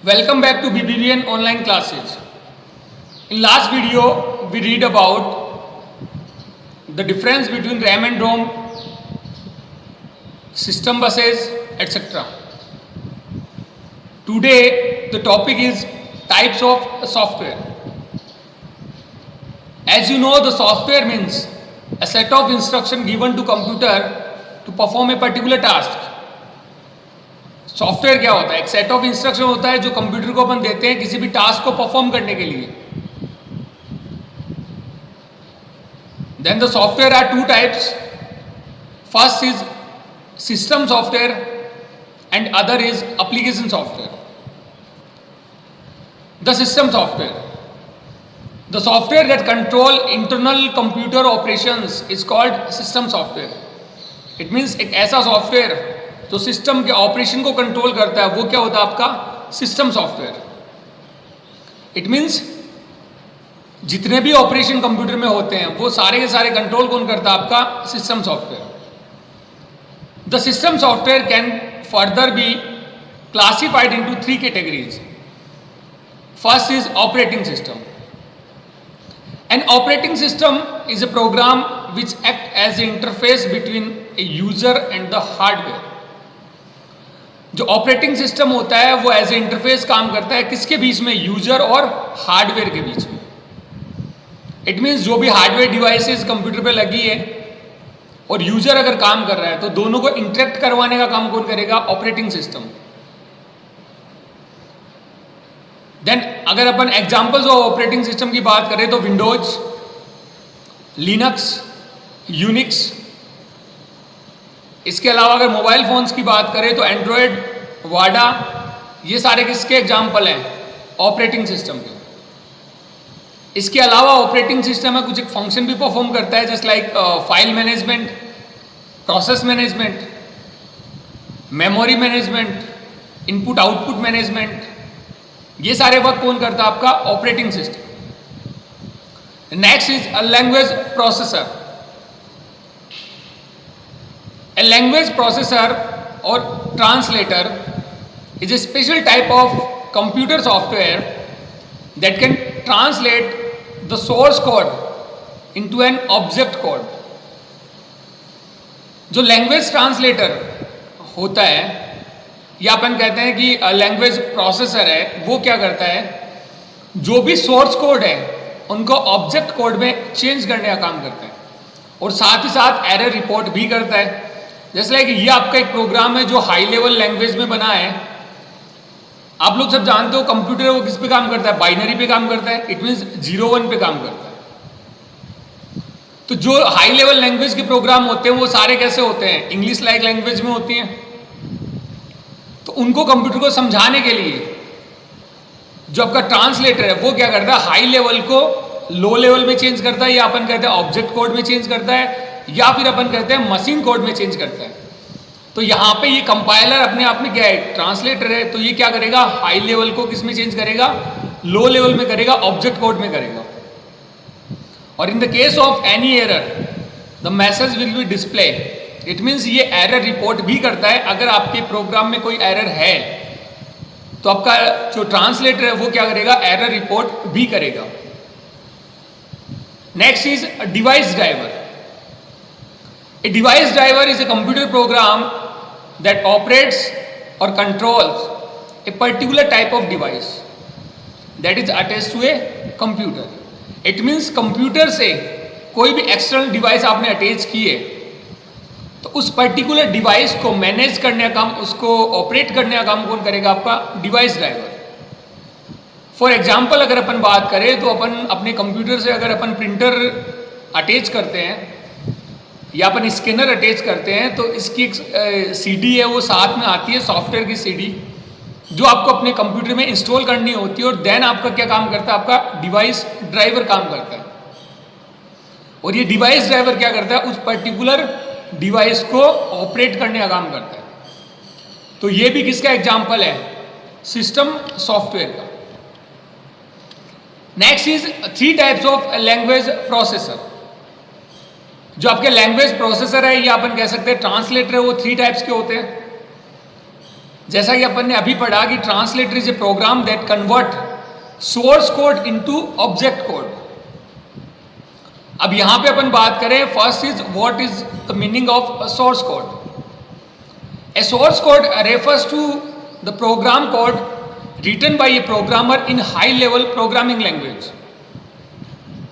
Welcome back to BBVN online classes. In last video, we read about the difference between RAM and ROM, system buses, etc. Today, the topic is types of software. As you know, the software means a set of instructions given to computer to perform a particular task. Software क्या होता है? एक set of instruction होता है जो computer को अपन देते हैं किसी भी टास्क को परफॉर्म करने के लिए. Then the software are two types. First is system software and other is application software. The system software, the software that control internal computer operations is called system software. It means एक ऐसा software जो system के operation को control करता है वो क्या होता है? आपका सिस्टम सॉफ्टवेयर. इट मीन्स जितने भी ऑपरेशन कंप्यूटर में होते हैं वो सारे के सारे कंट्रोल कौन करता है? आपका system software. The system software can further be classified into three categories. First is operating system. An operating system is a program which acts as an interface between a user and the hardware. जो operating system होता है वो as a interface काम करता है किसके बीच में? User और हार्डवेयर के बीच में. इट मीन्स जो भी हार्डवेयर डिवाइसेस कंप्यूटर पे लगी है और यूजर अगर काम कर रहा है तो दोनों को इंटरेक्ट करवाने का काम कौन करेगा? Operating system. देन अगर अपन एग्जांपल्स ऑफ ऑपरेटिंग सिस्टम की बात करें तो विंडोज, लिनक्स, यूनिक्स. इसके अलावा अगर मोबाइल फोन्स की बात करें तो एंड्रॉयड, वाडा, ये सारे किसके एग्जाम्पल हैं? ऑपरेटिंग सिस्टम के. इसके अलावा ऑपरेटिंग सिस्टम में कुछ एक फंक्शन भी परफॉर्म करता है just like file management, process management, memory management, input output management. ये सारे वर्क कौन करता है? आपका operating system. Next is a language processor. A language processor or translator is a special type of computer software that can translate the source code into an object code. जो language translator होता है या अपन कहते हैं कि language processor है, वो क्या करता है? जो भी सोर्स कोड है उनको ऑब्जेक्ट कोड में चेंज करने का काम करता है और साथ ही साथ एरर रिपोर्ट भी करता है. जैसे लाइक ये आपका एक प्रोग्राम है जो हाई लेवल लैंग्वेज में बना है. आप लोग सब जानते हो कंप्यूटर वो किस पे काम करता है? बाइनरी पे काम करता है. इट मीन्स 0-1 पे काम करता है. तो जो हाई लेवल लैंग्वेज के प्रोग्राम होते हैं वो सारे कैसे होते हैं? इंग्लिश लाइक लैंग्वेज में होती हैं. तो उनको कंप्यूटर को समझाने के लिए जो आपका ट्रांसलेटर है वो क्या करता है? हाई लेवल को लो लेवल में चेंज करता है, या अपन कहते हैं ऑब्जेक्ट कोड में चेंज करता है, या फिर अपन कहते हैं मशीन कोड में चेंज करता है. तो यहाँ पे ये कंपाइलर अपने आप में क्या है? ट्रांसलेटर है. तो ये क्या करेगा? हाई लेवल को किस में चेंज करेगा? लो लेवल में करेगा, ऑब्जेक्ट कोड में करेगा. और in the case of any error the message will be display. It means ये एरर रिपोर्ट भी करता है. अगर आपके प्रोग्राम में कोई एरर है तो आपका जो ट्रांसलेटर है वो क्या करेगा? एरर रिपोर्ट भी करेगा. Next is device driver. A device driver is a computer program that operates or controls a particular type of device that is attached to a computer. It means computer से कोई भी external device आपने attach की है तो उस particular device को manage करने का काम, उसको ऑपरेट करने का काम कौन करेगा? आपका डिवाइस ड्राइवर. फॉर एग्जाम्पल अगर अपन बात करें तो अपन अपने कंप्यूटर से अगर अपन प्रिंटर अटैच करते हैं या अपन स्कैनर अटैच करते हैं तो इसकी एक सीडी है वो साथ में आती है, सॉफ्टवेयर की सीडी, जो आपको अपने कंप्यूटर में इंस्टॉल करनी होती है. और देन आपका क्या काम करता है? आपका डिवाइस ड्राइवर काम करता है. और ये डिवाइस ड्राइवर क्या करता है? उस पर्टिकुलर डिवाइस को ऑपरेट करने का काम करता है. तो ये भी किसका एग्जाम्पल है? सिस्टम सॉफ्टवेयर का. Next is 3 types of language processor. जो आपके लैंग्वेज प्रोसेसर है या अपन कह सकते हैं ट्रांसलेटर है, वो 3 टाइप्स के होते हैं. जैसा कि अपन ने अभी पढ़ा कि translator is a program that convert source code into object code. अब यहां पे अपन बात करें, first is what is the meaning of source code. A source code refers to the program code written by a programmer in high-level programming language,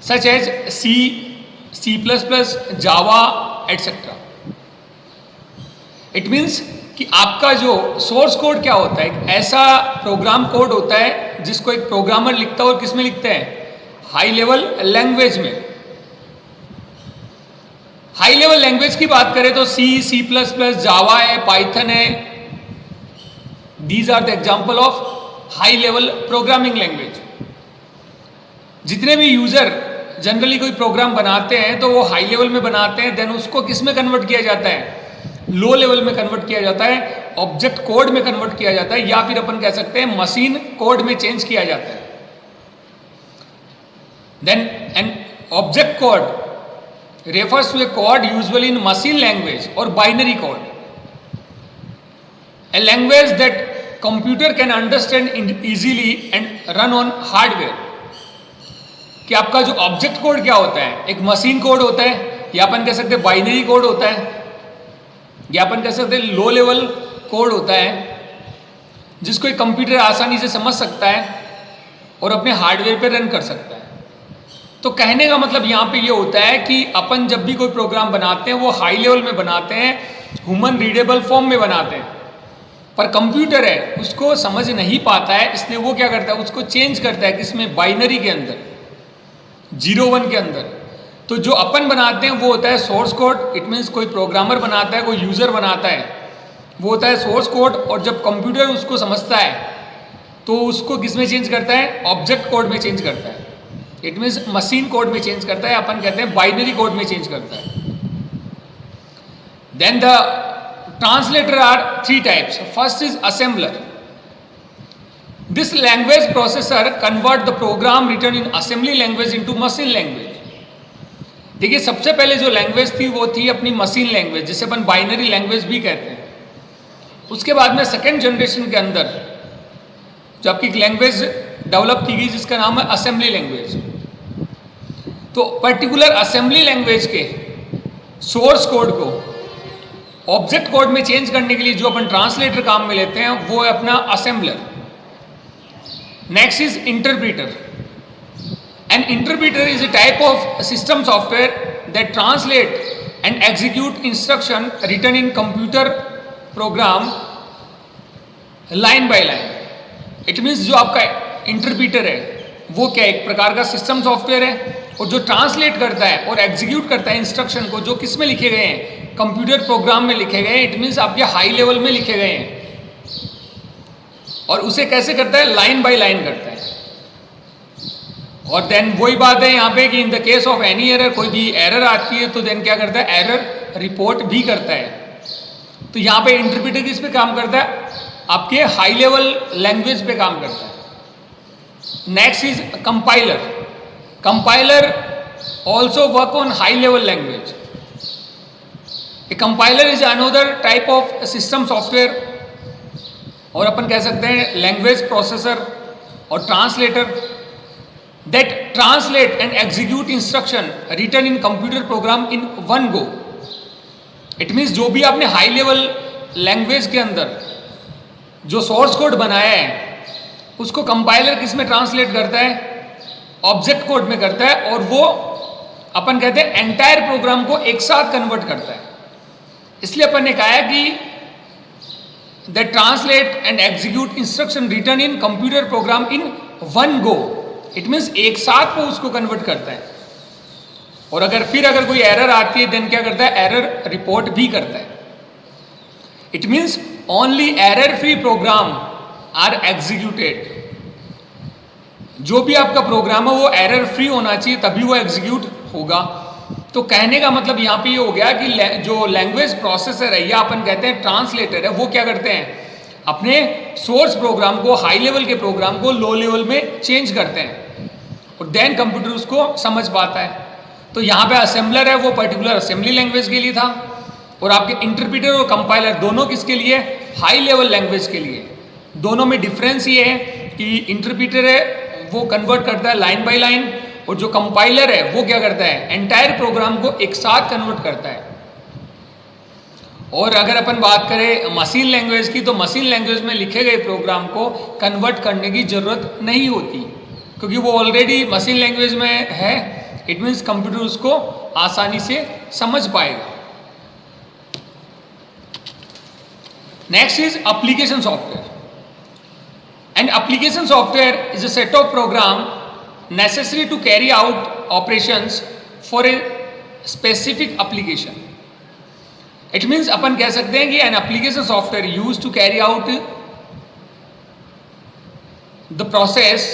such as C, C++, Java, etc. It means कि आपका जो source code क्या होता है, एक ऐसा program code होता है जिसको एक प्रोग्रामर लिखता है, और किस में लिखते हैं? हाई लेवल लैंग्वेज में। हाई लेवल लैंग्वेज की बात करें तो सी, सी प्लस प्लस, जावा है, पाइथन है, these are the example of high level programming language. जितने भी यूजर जनरली कोई प्रोग्राम बनाते हैं तो वो हाई लेवल में बनाते हैं, देन उसको किस में कन्वर्ट किया जाता है? लो लेवल में कन्वर्ट किया जाता है, ऑब्जेक्ट कोड में कन्वर्ट किया जाता है, या फिर अपन कह सकते हैं मशीन कोड में चेंज किया जाता है। Then an object code refers to a code usually in machine language or binary code, a language that computer can understand easily and run on hardware। कि आपका जो ऑब्जेक्ट कोड क्या होता है? एक मशीन कोड होता है, या अपन कह सकते हैं बाइनरी कोड होता है, या अपन कह सकते हैं लो लेवल कोड होता है, जिसको एक कंप्यूटर आसानी से समझ सकता है और अपने हार्डवेयर पे रन कर सकता है। तो कहने का मतलब यहाँ पे ये होता है कि अपन जब भी कोई प्रोग्राम बनाते हैं वो हाई लेवल में बनाते हैं, ह्यूमन रीडेबल फॉर्म में बनाते हैं, पर कंप्यूटर है उसको समझ नहीं पाता है, इसलिए वो क्या करता है? उसको चेंज करता है, किसमें? बाइनरी के अंदर, 0-1 के अंदर। तो जो अपन बनाते हैं वो होता है सोर्स कोड। इट मीन्स कोई प्रोग्रामर बनाता है, कोई यूजर बनाता है, वो होता है सोर्स कोड, और जब कंप्यूटर उसको समझता है तो उसको किस में चेंज करता है? ऑब्जेक्ट कोड में चेंज करता है। इट मीन्स मशीन कोड में चेंज करता है, अपन कहते हैं बाइनरी कोड में चेंज करता है। Then the translator are 3 types. First is assembler. This language processor convert the program written in assembly language into machine language. देखिए, सबसे पहले जो लैंग्वेज थी वो थी अपनी मशीन लैंग्वेज, जिसे अपन बाइनरी लैंग्वेज भी कहते हैं। उसके बाद में सेकेंड जनरेशन के अंदर जो आपकी लैंग्वेज डेवलप की गई जिसका नाम है असेंबली लैंग्वेज। तो पर्टिकुलर असेंबली लैंग्वेज के सोर्स कोड को ऑब्जेक्ट कोड में चेंज करने के लिए जो अपन ट्रांसलेटर काम में लेते हैं वो है अपना assembler. Next is interpreter. An interpreter is a type of system software that translate and execute instruction written in computer program line by line. It means जो आपका इंटरप्रीटर है वो क्या, एक प्रकार का सिस्टम सॉफ्टवेयर है, और जो ट्रांसलेट करता है और एग्जीक्यूट करता है इंस्ट्रक्शन को, जो किस में लिखे गए हैं? कंप्यूटर प्रोग्राम में लिखे गए हैं। इट मीन्स आपके हाई लेवल में लिखे गए हैं, और उसे कैसे करता है? लाइन बाय लाइन करता है। और देन वही बात है यहाँ पे कि in the case of any error, कोई भी एरर आती है तो देन क्या करता है? एरर रिपोर्ट भी करता है। तो यहाँ पे इंटरप्रीटर किस पे काम करता है? आपके हाई लेवल लैंग्वेज पे काम करता है। Next is compiler. Compiler also work on high level language. A compiler is another type of system software, और अपन कह सकते हैं लैंग्वेज प्रोसेसर और translator that translate and execute instruction written in computer program in one go. It means जो भी आपने high level language के अंदर जो सोर्स कोड बनाया है उसको कंपाइलर किस में ट्रांसलेट करता है? ऑब्जेक्ट कोड में करता है, और वो अपन कहते हैं एंटायर प्रोग्राम को एक साथ कन्वर्ट करता है। इसलिए अपन ने कहा है कि that translate and execute instruction written in computer program in one go. It means एक साथ वो उसको कन्वर्ट करता है, और अगर कोई एरर आती है देन क्या करता है? एरर रिपोर्ट भी करता है। It means only error free program are executed. जो भी आपका प्रोग्राम है वो एरर फ्री होना चाहिए, तभी वो एग्जीक्यूट होगा। तो कहने का मतलब यहाँ पे ये हो गया कि जो लैंग्वेज प्रोसेसर है या अपन कहते हैं ट्रांसलेटर है, वो क्या करते हैं? अपने सोर्स प्रोग्राम को, हाई लेवल के प्रोग्राम को लो लेवल में चेंज करते हैं, और देन कंप्यूटर उसको समझ पाता है। तो यहाँ पे असेंबलर है वो पर्टिकुलर असेंबली लैंग्वेज के लिए था। और आपके इंटरप्रेटर और कंपाइलर दोनों किसके लिए? हाई लेवल लैंग्वेज के लिए। दोनों में डिफरेंस ये है कि इंटरप्रेटर है वो कन्वर्ट करता है लाइन बाय लाइन, और जो कंपाइलर है वो क्या करता है? एंटायर प्रोग्राम को एक साथ कन्वर्ट करता है। और अगर अपन बात करें मशीन लैंग्वेज की, तो मशीन लैंग्वेज में लिखे गए प्रोग्राम को कन्वर्ट करने की जरूरत नहीं होती, क्योंकि वो ऑलरेडी मशीन लैंग्वेज में है। इट मीन्स कंप्यूटर उसको आसानी से समझ पाएगा। Next is application software. And application software is a set of program necessary to carry out operations for a specific application. It means अपन कह सकते हैं कि an application software used to carry out the process